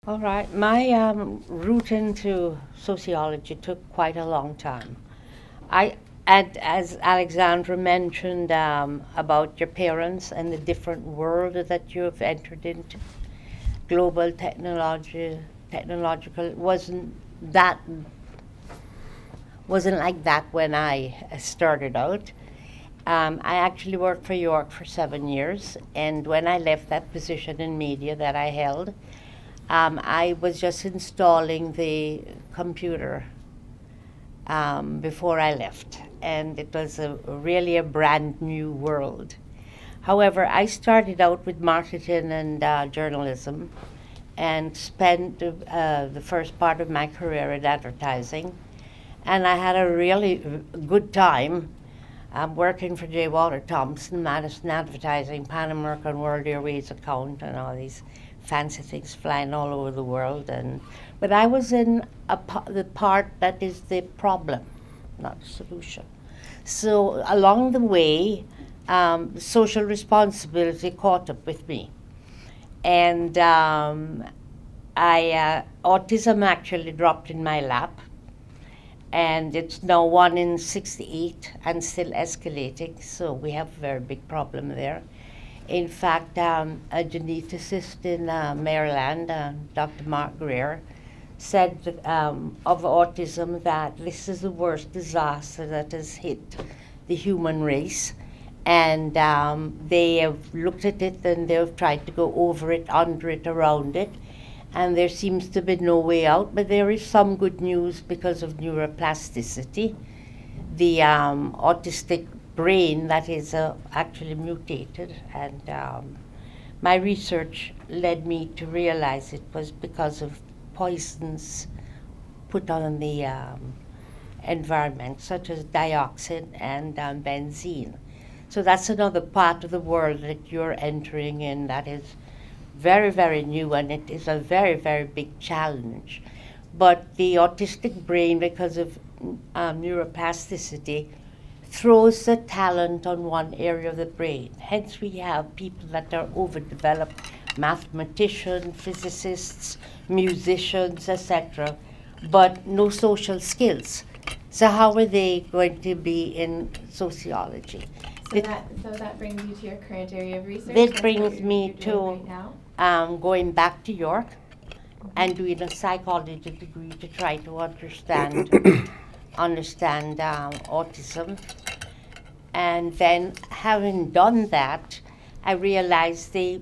All right, my route into sociology took quite a long time. I, and as Alexandra mentioned about your parents and the different world that you have entered into, global technological, that wasn't like that when I started out. I actually worked for York for 7 years, and when I left that position in media that I held, I was just installing the computer before I left, and it was really a brand new world. However, I started out with marketing and journalism and spent the first part of my career in advertising, and I had a really good time working for J. Walter Thompson, Madison Advertising, Pan American World Airways account, and all these fancy things flying all over the world. But I was in the part that is the problem, not the solution. So along the way, social responsibility caught up with me. And autism actually dropped in my lap. And it's now 1 in 68 and still escalating, so we have a very big problem there. In fact, a geneticist in Maryland, Dr. Mark Greer, said that, of autism that this is the worst disaster that has hit the human race. And they have looked at it and they've tried to go over it, under it, around it. And there seems to be no way out, but there is some good news because of neuroplasticity. The autistic brain that is actually mutated, and my research led me to realize it was because of poisons put on the environment, such as dioxin and benzene. So that's another part of the world that you're entering in that is very, very new, and it is a very, very big challenge. But the autistic brain, because of neuroplasticity, throws the talent on one area of the brain. Hence, we have people that are overdeveloped, mathematicians, physicists, musicians, etc., but no social skills. So how are they going to be in sociology? So that brings you to your current area of research? That brings me to right going back to York and doing a psychology degree to try to understand autism. And then, having done that, I realized the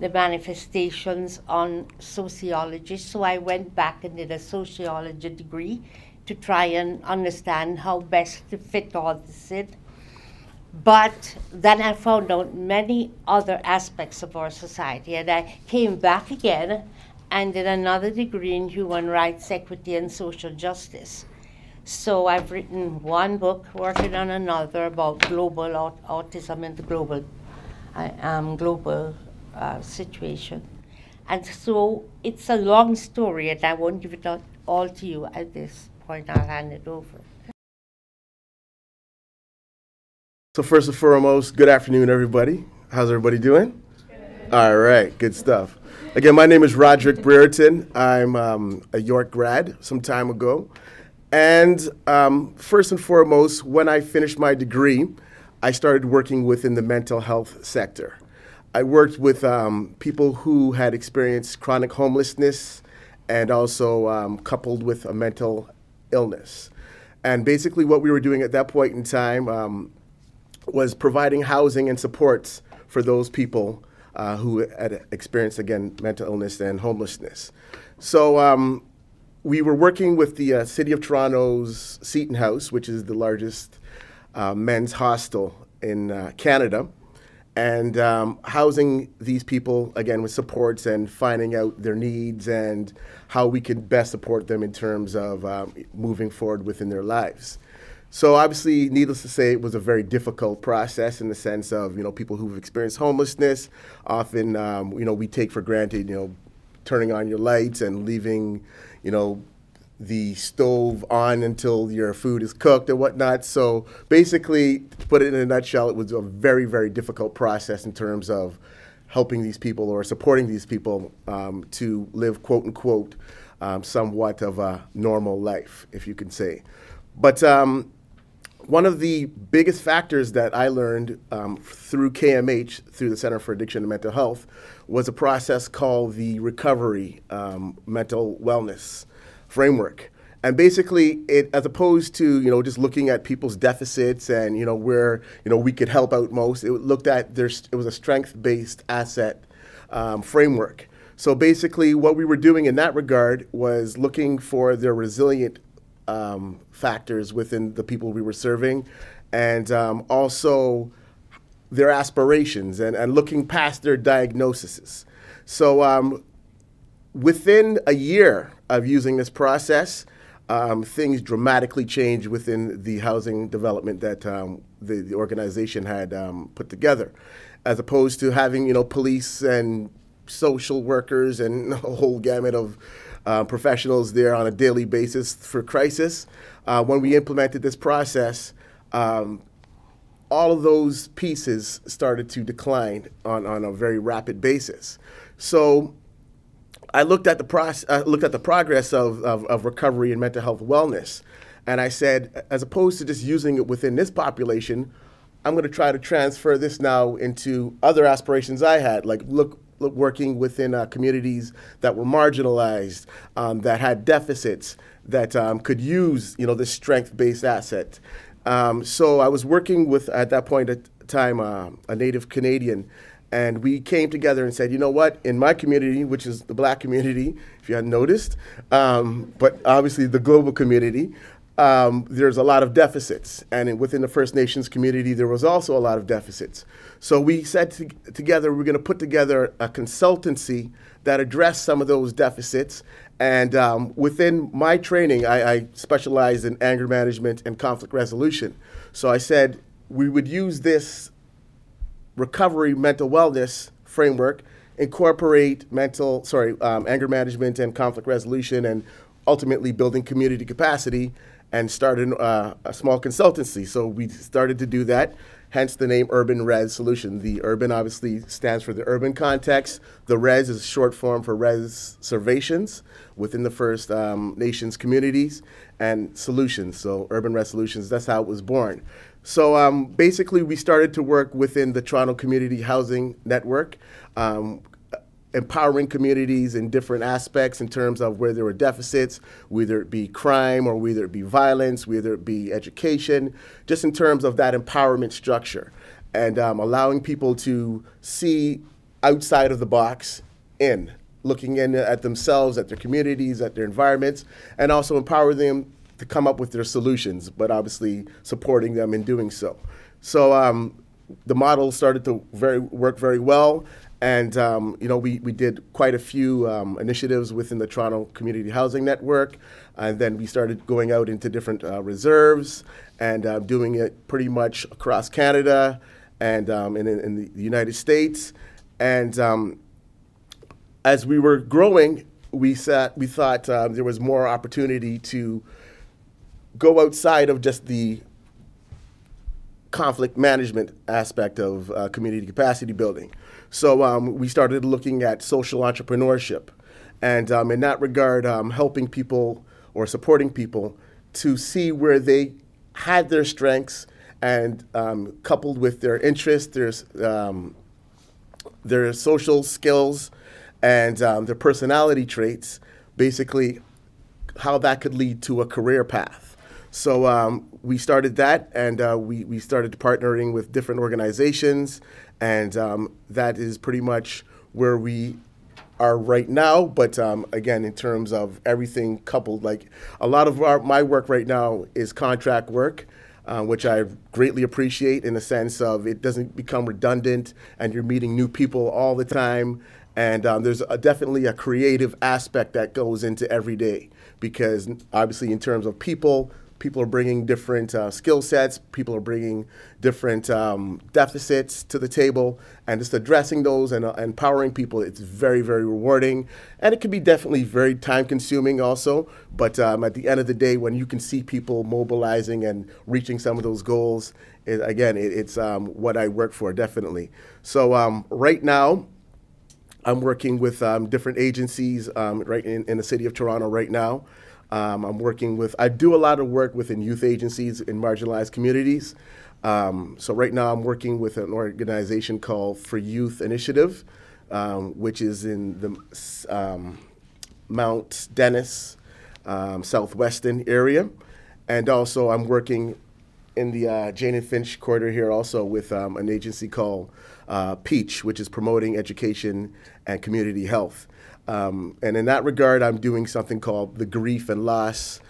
manifestations on sociology. So I went back and did a sociology degree to try and understand how best to fit all this in. But then I found out many other aspects of our society, and I came back again and did another degree in human rights, equity, and social justice. So I've written one book, working on another about global autism and the global situation. And so it's a long story, and I won't give it all to you at this point. I'll hand it over. So first and foremost, good afternoon, everybody. How's everybody doing? Good. All right, good stuff. Again, my name is Roderick Brereton. I'm a York grad some time ago. And first and foremost, when I finished my degree, I started working within the mental health sector. I worked with people who had experienced chronic homelessness and also coupled with a mental illness. And basically what we were doing at that point in time was providing housing and supports for those people who had experienced, again, mental illness and homelessness. So we were working with the City of Toronto's Seton House, which is the largest men's hostel in Canada, and housing these people, again, with supports and finding out their needs and how we could best support them in terms of moving forward within their lives. So obviously, needless to say, it was a very difficult process in the sense of, people who've experienced homelessness. Often, we take for granted, turning on your lights and leaving, the stove on until your food is cooked and whatnot. So basically, to put it in a nutshell, it was a very, very difficult process in terms of helping these people or supporting these people to live, quote unquote, somewhat of a normal life, if you can say. But one of the biggest factors that I learned through KMH, through the Center for Addiction and Mental Health, was a process called the Recovery Mental Wellness Framework. And basically, as opposed to just looking at people's deficits and where we could help out most, it looked at it was a strength-based asset framework. So basically, what we were doing in that regard was looking for their resilient factors within the people we were serving, and also their aspirations and looking past their diagnoses. So within a year of using this process, things dramatically changed within the housing development that the organization had put together, as opposed to having police and social workers and a whole gamut of professionals there on a daily basis for crisis. When we implemented this process, all of those pieces started to decline on a very rapid basis. So I looked at the progress of recovery and mental health wellness, and I said, as opposed to just using it within this population, I'm going to try to transfer this now into other aspirations I had, like working within communities that were marginalized, that had deficits, that could use this strength-based asset. So I was working with, at that point in time, a Native Canadian. And we came together and said, you know what, in my community, which is the Black community, if you hadn't noticed, but obviously the global community, there's a lot of deficits. And within the First Nations community, there was also a lot of deficits. So we said together, we're going to put together a consultancy that addressed some of those deficits. And within my training, I specialized in anger management and conflict resolution. So I said we would use this recovery mental wellness framework, incorporate anger management and conflict resolution, and ultimately building community capacity, and started a small consultancy. So we started to do that, hence the name Urban Res Solution. The urban obviously stands for the urban context. The res is short form for reservations within the First Nations communities, and solutions. So Urban Res Solutions, that's how it was born. So basically, we started to work within the Toronto Community Housing Network, empowering communities in different aspects in terms of where there were deficits, whether it be crime or whether it be violence, whether it be education, just in terms of that empowerment structure, and allowing people to see outside of the box looking in at themselves, at their communities, at their environments, and also empower them to come up with their solutions, but obviously supporting them in doing so. So the model started to work very well, and we did quite a few initiatives within the Toronto Community Housing Network, and then we started going out into different reserves and doing it pretty much across Canada and in the United States. And as we were growing, we thought there was more opportunity to go outside of just the conflict management aspect of community capacity building. So we started looking at social entrepreneurship, and in that regard, helping people or supporting people to see where they had their strengths, and coupled with their interests, their social skills, and their personality traits, basically how that could lead to a career path. So we started that, and we started partnering with different organizations, and that is pretty much where we are right now. But again, in terms of everything coupled, like a lot of my work right now is contract work, which I greatly appreciate in the sense of it doesn't become redundant, and you're meeting new people all the time. And there's definitely a creative aspect that goes into every day, because obviously in terms of people are bringing different skill sets, people are bringing different deficits to the table, and just addressing those and empowering people, it's very, very rewarding. And it can be definitely very time consuming also, but at the end of the day, when you can see people mobilizing and reaching some of those goals, it's what I work for, definitely. So right now, I'm working with different agencies right in the city of Toronto right now. I do a lot of work within youth agencies in marginalized communities. So right now I'm working with an organization called For Youth Initiative, which is in the Mount Dennis, southwestern area. And also I'm working in the Jane and Finch corridor here also with an agency called Peach, which is promoting education and community health. And in that regard, I'm doing something called the Grief and Loss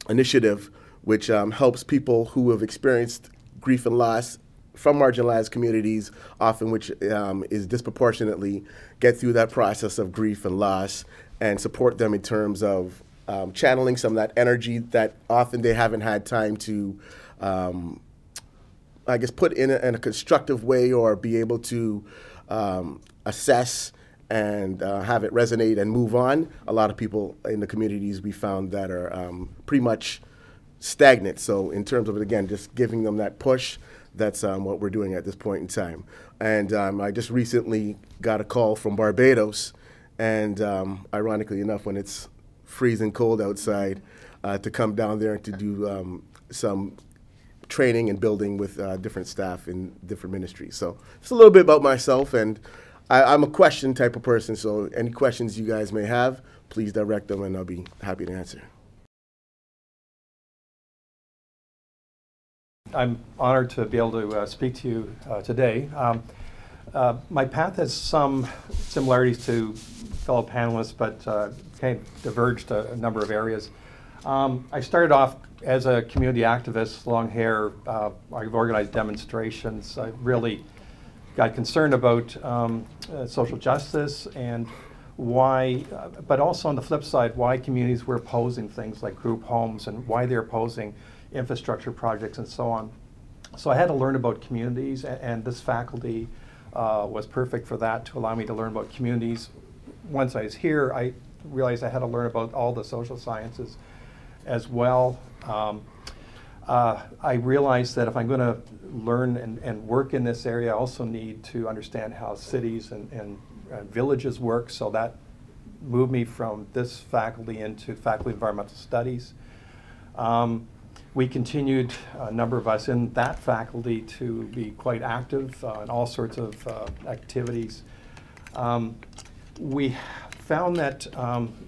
Initiative, which helps people who have experienced grief and loss from marginalized communities, often which is disproportionately, get through that process of grief and loss and support them in terms of channeling some of that energy that often they haven't had time to, I guess, put in a constructive way or be able to assess and have it resonate and move on. A lot of people in the communities we found that are pretty much stagnant. So in terms of it, again, just giving them that push, that's what we're doing at this point in time. And I just recently got a call from Barbados, and ironically enough, when it's freezing cold outside, to come down there and to do some training and building with different staff in different ministries. So just a little bit about myself, and I'm a question type of person, so any questions you guys may have, please direct them and I'll be happy to answer. I'm honored to be able to speak to you today. My path has some similarities to fellow panelists, but kind of diverged a number of areas. I started off as a community activist, long hair. I've organized demonstrations. I really got concerned about social justice and why, but also on the flip side, why communities were opposing things like group homes and why they're opposing infrastructure projects and so on. So I had to learn about communities, and this faculty was perfect for that, to allow me to learn about communities. Once I was here, I realized I had to learn about all the social sciences as well. I realized that if I'm going to learn and work in this area, I also need to understand how cities and villages work. So that moved me from this faculty into faculty of environmental studies. We continued, a number of us in that faculty, to be quite active in all sorts of activities. We found that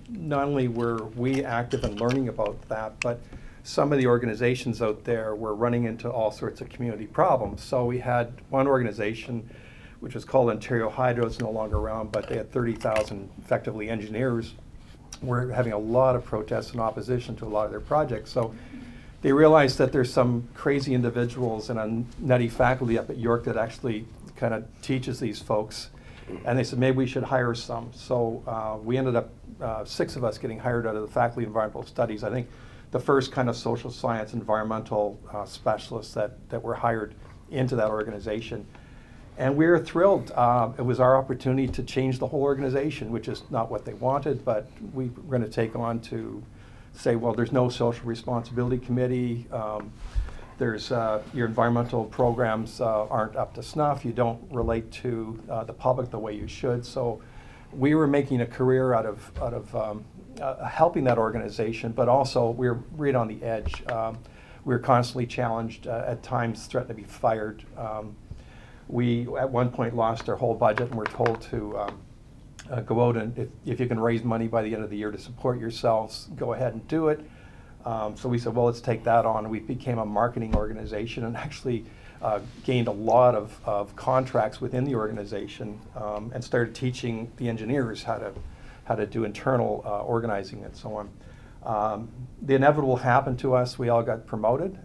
not only were we active in learning about that, but some of the organizations out there were running into all sorts of community problems. So we had one organization, which was called Ontario Hydro. It's no longer around, but they had 30,000 effectively engineers. Were having a lot of protests and opposition to a lot of their projects. So they realized that there's some crazy individuals and a nutty faculty up at York that actually kind of teaches these folks. And they said, maybe we should hire some. So we ended up, 6 of us getting hired out of the Faculty of Environmental Studies. I think the first kind of social science environmental specialists that were hired into that organization. And we were thrilled. It was our opportunity to change the whole organization, which is not what they wanted, but we were going to take on to say, well, there's no social responsibility committee. There's your environmental programs aren't up to snuff. You don't relate to the public the way you should. So we were making a career out of helping that organization, but also we were right on the edge. We were constantly challenged, at times threatened to be fired. We at one point lost our whole budget and were told to go out and if you can raise money by the end of the year to support yourselves, go ahead and do it. So we said, well, let's take that on. We became a marketing organization and actually gained a lot of contracts within the organization and started teaching the engineers how to do internal organizing and so on. The inevitable happened to us. We all got promoted.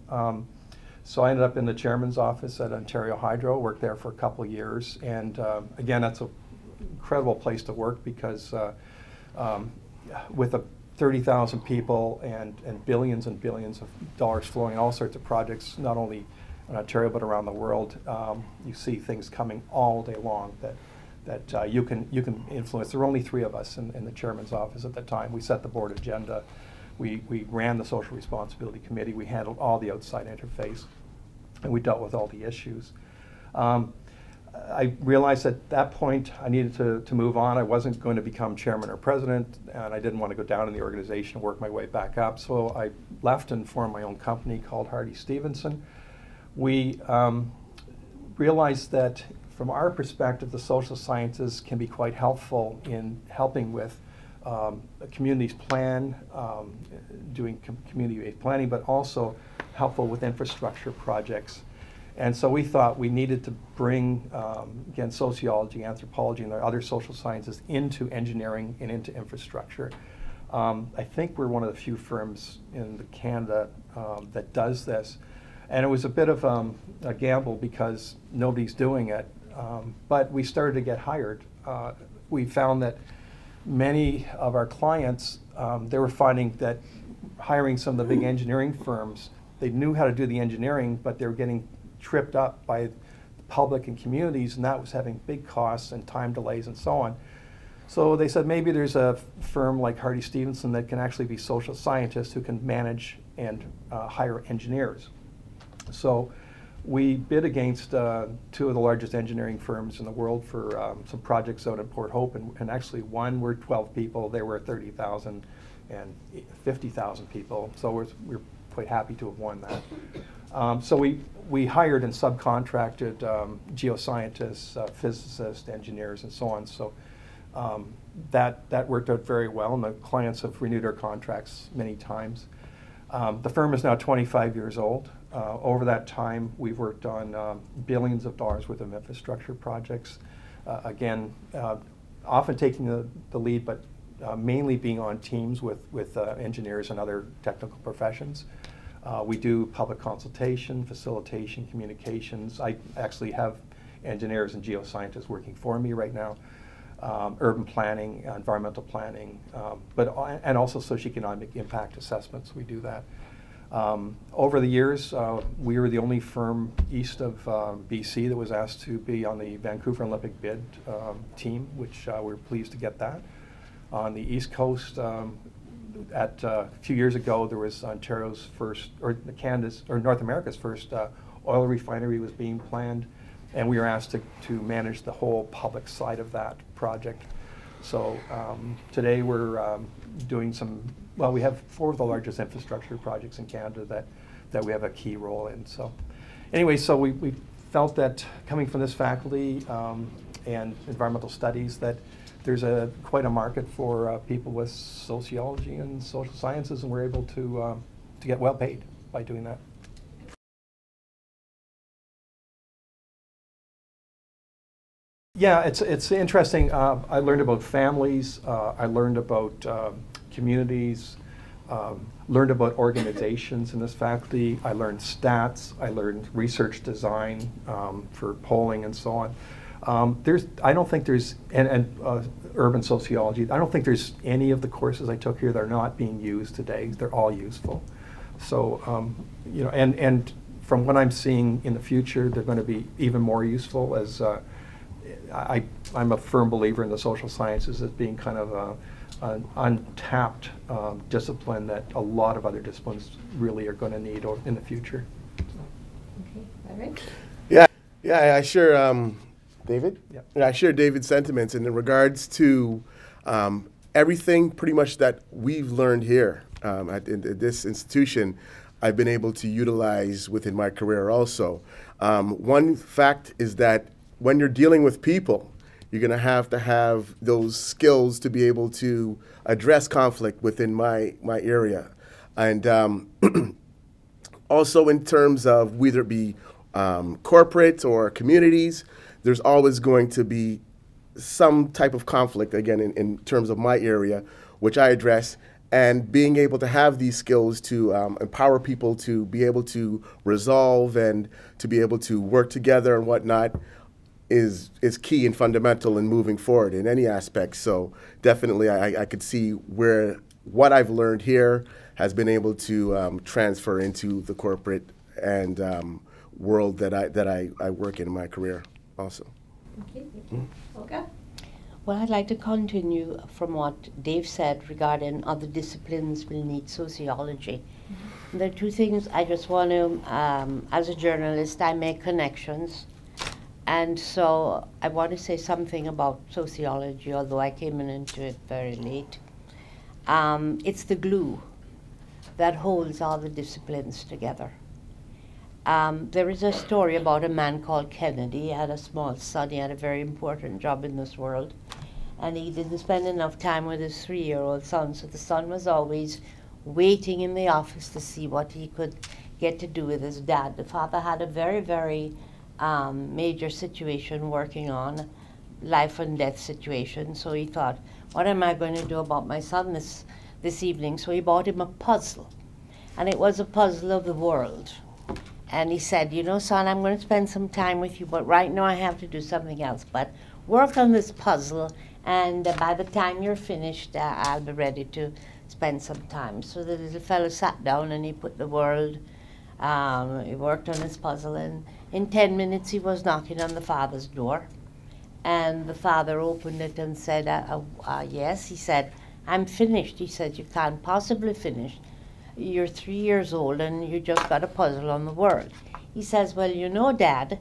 So I ended up in the chairman's office at Ontario Hydro, worked there for a couple of years. And again, that's an incredible place to work because with 30,000 people and billions of dollars flowing in all sorts of projects, not only in Ontario but around the world, you see things coming all day long that you can influence. There were only 3 of us in the chairman's office at the time. We set the board agenda. We ran the social responsibility committee. We handled all the outside interface, and we dealt with all the issues. I realized at that point I needed to move on. I wasn't going to become chairman or president, and I didn't want to go down in the organization and work my way back up. So I left and formed my own company called Hardy Stevenson. We realized that from our perspective, the social sciences can be quite helpful in helping with a community's plan, doing community-based planning, but also helpful with infrastructure projects. And so we thought we needed to bring, again, sociology, anthropology, and the other social sciences into engineering and into infrastructure. I think we're one of the few firms in Canada that does this. And it was a bit of a gamble because nobody's doing it. But we started to get hired. We found that many of our clients, they were finding that hiring some of the big engineering firms, they knew how to do the engineering, but they were getting tripped up by the public and communities, and that was having big costs and time delays and so on. So they said maybe there's a firm like Hardy Stevenson that can actually be social scientists who can manage and hire engineers. So we bid against two of the largest engineering firms in the world for some projects out at Port Hope, and actually one, we're 12 people, they were 30,000 and 50,000 people, so we're quite happy to have won that. So we hired and subcontracted geoscientists, physicists, engineers, and so on. So that worked out very well, and the clients have renewed our contracts many times. The firm is now 25 years old. Over that time, we've worked on billions of dollars worth of infrastructure projects. Again, often taking the lead, but mainly being on teams with engineers and other technical professions. We do public consultation, facilitation, communications. I actually have engineers and geoscientists working for me right now. Urban planning, environmental planning, and also socioeconomic impact assessments. We do that. Over the years, we were the only firm east of BC that was asked to be on the Vancouver Olympic bid team, which we're pleased to get that. On the East Coast, a few years ago, there was Ontario's first, or Canada's, or North America's first oil refinery was being planned, and we were asked to manage the whole public side of that project. So today we're doing some, well, we have 4 of the largest infrastructure projects in Canada that we have a key role in. So anyway, so we felt that coming from this faculty and environmental studies, that there's quite a market for people with sociology and social sciences, and we're able to get well paid by doing that. Yeah, it's interesting. I learned about families. I learned about communities. Learned about organizations in this faculty. I learned stats. I learned research design for polling and so on. I don't think there's, and urban sociology, I don't think there's any of the courses I took here that are not being used today. They're all useful. So, you know, and from what I'm seeing in the future, they're going to be even more useful as I'm a firm believer in the social sciences as being kind of an untapped discipline that a lot of other disciplines really are going to need in the future. Okay, all right. Yeah, I share David. Yep. Yeah, I share David's sentiments in regards to everything pretty much that we've learned here at this institution. I've been able to utilize within my career also. One fact is that when you're dealing with people, you're going to have those skills to be able to address conflict within my area. And also in terms of whether it be corporate or communities, there's always going to be some type of conflict, again, in terms of my area, which I address. And being able to have these skills to empower people to be able to resolve and to be able to work together and whatnot is key and fundamental in moving forward in any aspect. So definitely I could see where what I've learned here has been able to transfer into the corporate and world that I work in my career also. Okay, thank you. Olga? Well, I'd like to continue from what Dave said regarding other disciplines will need sociology. Mm-hmm. There are two things I just want to, as a journalist, I make connections. And so I want to say something about sociology, although I came into it very late. It's the glue that holds all the disciplines together. There is a story about a man called Kennedy. He had a small son. He had a very important job in this world. And he didn't spend enough time with his 3-year-old son, so the son was always waiting in the office to see what he could get to do with his dad. The father had a very, very major situation working on, life and death situation, so he thought, what am I going to do about my son this evening? So he bought him a puzzle, and it was a puzzle of the world. And he said, you know, son, I'm going to spend some time with you, but right now I have to do something else. But work on this puzzle, and by the time you're finished, I'll be ready to spend some time. So the little fellow sat down and he put the world, he worked on his puzzle, and in 10 minutes he was knocking on the father's door. And the father opened it and said, yes. He said, I'm finished. He said, you can't possibly finish. You're 3 years old and you just got a puzzle on the world. He says, well, you know, Dad,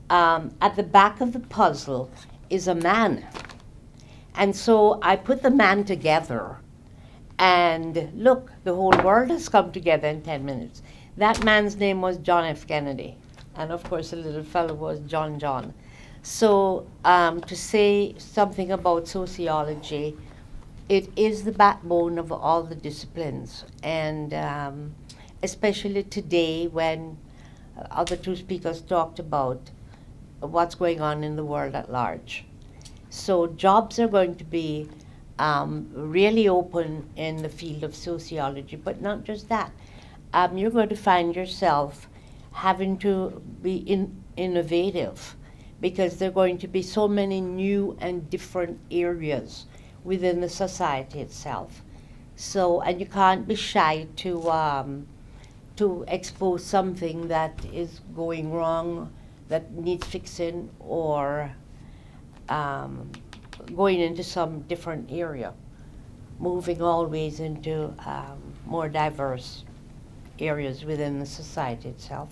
at the back of the puzzle is a man. And so I put the man together, and look, the whole world has come together in 10 minutes. That man's name was John F. Kennedy. And of course, the little fellow was John. So to say something about sociology, it is the backbone of all the disciplines. And especially today, when other two speakers talked about what's going on in the world at large. So jobs are going to be really open in the field of sociology, but not just that. You're going to find yourself having to be innovative, because there are going to be so many new and different areas within the society itself. So, and you can't be shy to expose something that is going wrong, that needs fixing, or going into some different area, moving always into more diverse areas within the society itself.